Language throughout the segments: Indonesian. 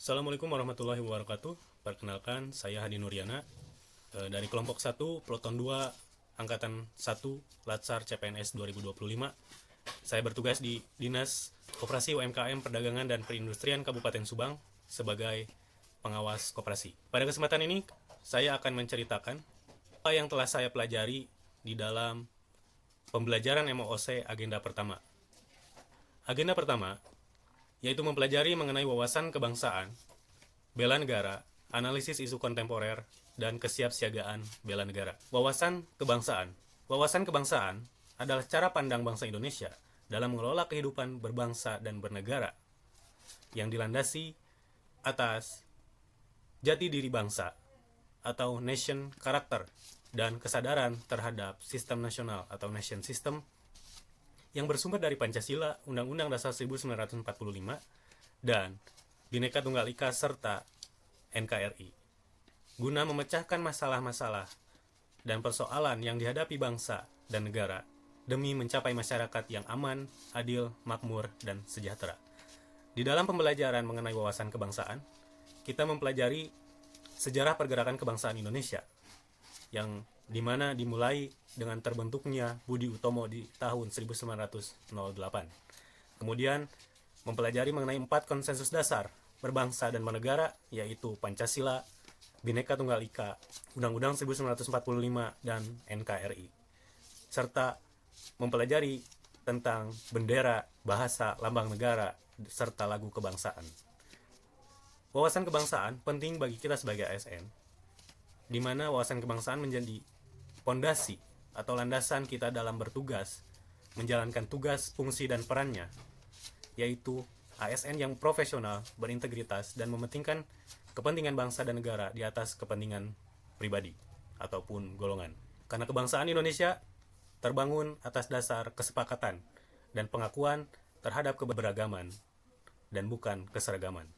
Assalamualaikum warahmatullahi wabarakatuh. Perkenalkan, saya Hadi Nuryana dari kelompok 1, Peleton 2, Angkatan 1, Latsar CPNS 2025. Saya bertugas di Dinas Koperasi UMKM Perdagangan dan Perindustrian Kabupaten Subang sebagai pengawas koperasi. Pada kesempatan ini, saya akan menceritakan apa yang telah saya pelajari di dalam pembelajaran MOOC agenda pertama. Agenda pertama yaitu mempelajari mengenai wawasan kebangsaan, bela negara, analisis isu kontemporer, dan kesiapsiagaan bela negara. Wawasan kebangsaan. Wawasan kebangsaan adalah cara pandang bangsa Indonesia dalam mengelola kehidupan berbangsa dan bernegara yang dilandasi atas jati diri bangsa atau nation character dan kesadaran terhadap sistem nasional atau nation system yang bersumber dari Pancasila, Undang-Undang Dasar 1945, dan Bhinneka Tunggal Ika serta NKRI, guna memecahkan masalah-masalah dan persoalan yang dihadapi bangsa dan negara demi mencapai masyarakat yang aman, adil, makmur, dan sejahtera. Di dalam pembelajaran mengenai wawasan kebangsaan, kita mempelajari sejarah pergerakan kebangsaan Indonesia, yang dimana dimulai dengan terbentuknya Budi Utomo di tahun 1908. Kemudian mempelajari mengenai 4 konsensus dasar berbangsa dan bernegara, yaitu Pancasila, Bhinneka Tunggal Ika, Undang-Undang 1945, dan NKRI. Serta mempelajari tentang bendera, bahasa, lambang negara, serta lagu kebangsaan. Wawasan kebangsaan penting bagi kita sebagai ASN, di mana wawasan kebangsaan menjadi pondasi atau landasan kita dalam bertugas, menjalankan tugas, fungsi, dan perannya, yaitu ASN yang profesional, berintegritas, dan mementingkan kepentingan bangsa dan negara di atas kepentingan pribadi ataupun golongan. Karena kebangsaan Indonesia terbangun atas dasar kesepakatan dan pengakuan terhadap keberagaman dan bukan keseragaman.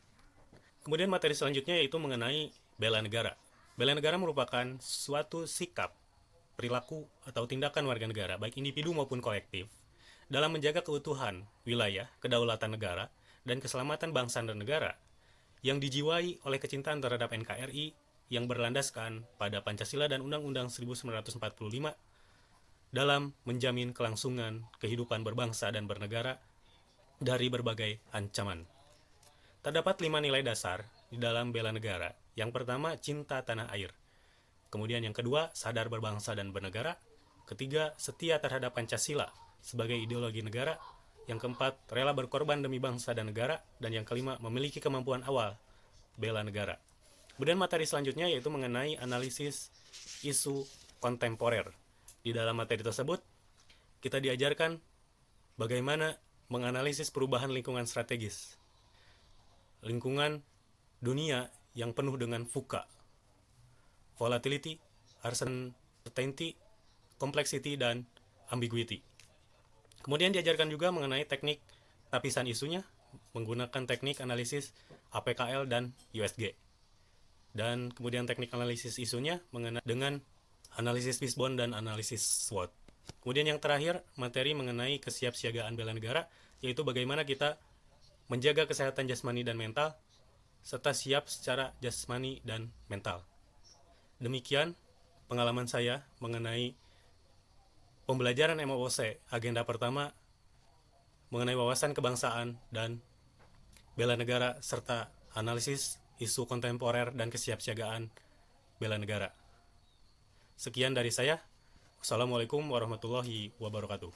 Kemudian materi selanjutnya yaitu mengenai bela negara. Bela negara merupakan suatu sikap, perilaku, atau tindakan warga negara, baik individu maupun kolektif, dalam menjaga keutuhan wilayah, kedaulatan negara, dan keselamatan bangsa dan negara, yang dijiwai oleh kecintaan terhadap NKRI yang berlandaskan pada Pancasila dan Undang-Undang 1945 dalam menjamin kelangsungan kehidupan berbangsa dan bernegara dari berbagai ancaman. Terdapat 5 nilai dasar di dalam bela negara. Yang pertama, cinta tanah air. Kemudian yang kedua, sadar berbangsa dan bernegara. Ketiga, setia terhadap Pancasila sebagai ideologi negara. Yang keempat, rela berkorban demi bangsa dan negara. Dan yang kelima, memiliki kemampuan awal bela negara. Kemudian materi selanjutnya yaitu mengenai analisis isu kontemporer. Di dalam materi tersebut, kita diajarkan bagaimana menganalisis perubahan lingkungan strategis, lingkungan dunia yang penuh dengan VUCA, volatility, uncertainty, complexity, dan ambiguity. Kemudian diajarkan juga mengenai teknik tapisan isunya menggunakan teknik analisis APKL dan USG. Dan kemudian teknik analisis isunya mengenai dengan analisis fishbone dan analisis SWOT. Kemudian yang terakhir, materi mengenai kesiapsiagaan bela negara, yaitu bagaimana kita menjaga kesehatan jasmani dan mental, serta siap secara jasmani dan mental. Demikian pengalaman saya mengenai pembelajaran MOOC agenda pertama mengenai wawasan kebangsaan dan bela negara serta analisis isu kontemporer dan kesiapsiagaan bela negara. Sekian dari saya. Wassalamualaikum warahmatullahi wabarakatuh.